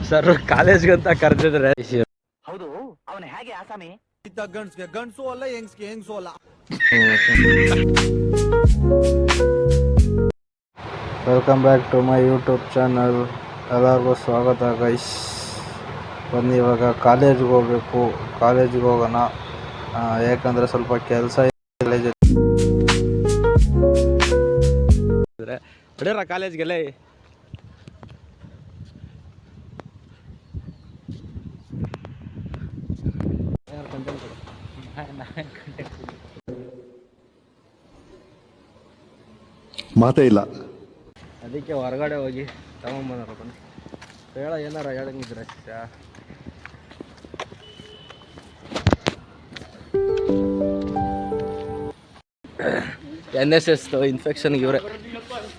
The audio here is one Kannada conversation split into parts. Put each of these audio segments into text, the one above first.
ಸರ್ ಕಾಲೇಜ್ಗಂತ ಕರೆದಿದ್ರೆ. ಹೌದು, ಅವನು ಹೇಗೆ ಆಸಾಮಿ? ಗಂಡ್ಸ್ಗೆ ಗಂಡ್ಸು ಅಲ್ಲ, ಹೆಂಗ್ಸ್ಗೆ ಹೆಂಗ್ಸು ಅಲ್ಲ. Welcome back to my YouTube channel. ಎಲ್ಲರಿಗೂ ಸ್ವಾಗತ ಗೈಸ್. ಬನ್ನಿ, ಇವಾಗ ಕಾಲೇಜ್ಗೆ ಹೋಗ್ಬೇಕು. ಕಾಲೇಜಿಗೆ ಹೋಗೋಣ, ಯಾಕಂದರೆ ಸ್ವಲ್ಪ ಕೆಲಸ ಬಿಡೋರ ಕಾಲೇಜ್ಗೆಲ್ಲ. ಮಾತೇ ಇಲ್ಲ. ಅದಕ್ಕೆ ಹೊರಗಡೆ ಹೋಗಿ ತಗೊಂಬಂದಾರ. ಬನ್ನಿ ಹೇಳ, ಏನಾರ ಹೇಳಂಗಿದ್ರೆ NSS ಇನ್ಫೆಕ್ಷನ್ಗೆ ಇವರೇ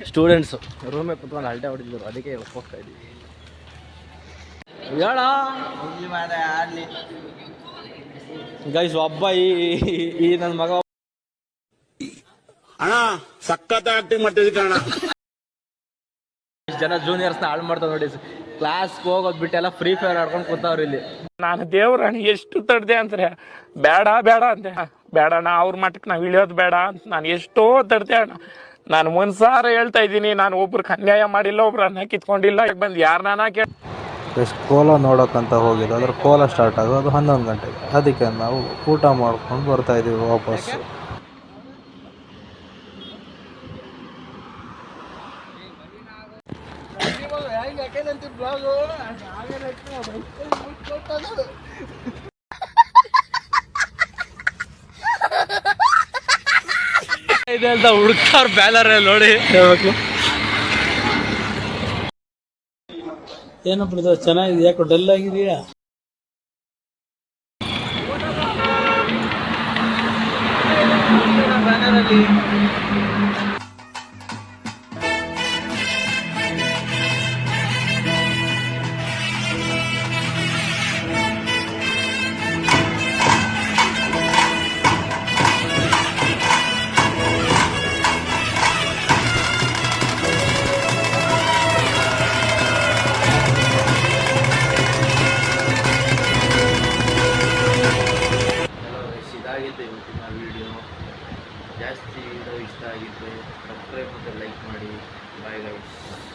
ಸ್ಟೂಡೆಂಟ್ಸು ರೂಮೇ ಕುತ್ಕೊಂಡು ಹಲ್ಟೆ ಹೊಡಿದ್ರು. ಅದಕ್ಕೆ ಹೋಗ್ತಾ ಇದ್ದೀವಿ. ಹೇಳ ಗೈಸ್, ಒಬ್ಬ ಈ ನನ್ನ ಮಗ ಅಣ್ಣ ಸಖತ್ ಆಕ್ಟಿಂಗ್ ಮಾಡ್ತಿದ್ದೆ ಅಣ್ಣ. ಜನ ಜೂನಿಯರ್ಸ್ನ ಹಾಳು ಮಾಡ್ತಾವ ನೋಡಿ. ಕ್ಲಾಸ್ಗೆ ಹೋಗೋದು ಬಿಟ್ಟು ಎಲ್ಲ ಫ್ರೀ ಫೈರ್ ಆಡ್ಕೊಂಡು ಕೂತಾವ್ರು ಇಲ್ಲಿ. ನಾನು ದೇವ್ರಣ್ಣ ಎಷ್ಟು ತಡ್ದೆ ಅಂದ್ರೆ ಬೇಡ ಬೇಡ ಅಂತೆ. ಬೇಡಣ್ಣ, ಅವ್ರ ಮಟ್ಟಕ್ಕೆ ನಾವು ಇಳಿಯೋದು ಬೇಡ ಅಂತ ನಾನು ಎಷ್ಟೋ ತಡ್ದೆ ಅಣ್ಣ. ನಾನು ಒಂದ್ಸಾರ ಹೇಳ್ತಾ ಇದ್ದೀನಿ, ನಾನು ಒಬ್ರಿಗೆ ಅನ್ಯಾಯ ಮಾಡಿಲ್ಲ, ಒಬ್ರನ್ನ ಕಿತ್ಕೊಂಡಿಲ್ಲ. ಬಂದು ಯಾರನ್ನ ಕೇಳ ಕೋಲ ನೋಡೋಕ್ಕಂತ ಹೋಗಿದ್ದು. ಅದ್ರ ಕೋಲ ಸ್ಟಾರ್ಟ್ ಆಗೋದು 11 ಗಂಟೆಗೆ. ಅದಕ್ಕೆ ನಾವು ಊಟ ಮಾಡ್ಕೊಂಡು ಬರ್ತಾ ಇದ್ದೀವಿ ವಾಪಸ್ಸು. ಇದೆ ಅಂತ ಹುಡುಕ್ತಾರ ಬ್ಯಾನರ್ ನೋಡಿ. ಏನಪ್ಪ ಚೆನ್ನಾಗಿದೆ, ಯಾಕೋ ಡಲ್ ಆಗಿದೆಯಾ? ಇದಾಗಿದೆ ಇವತ್ತಿನ ವಿಡಿಯೋ. ಜಾಸ್ತಿ ವಿಡಿಯೋ ಇಷ್ಟ ಆಗಿದ್ದರೆ ಸಬ್ಸ್ಕ್ರೈಬ್ ಮತ್ತು ಲೈಕ್ ಮಾಡಿ. Bye guys.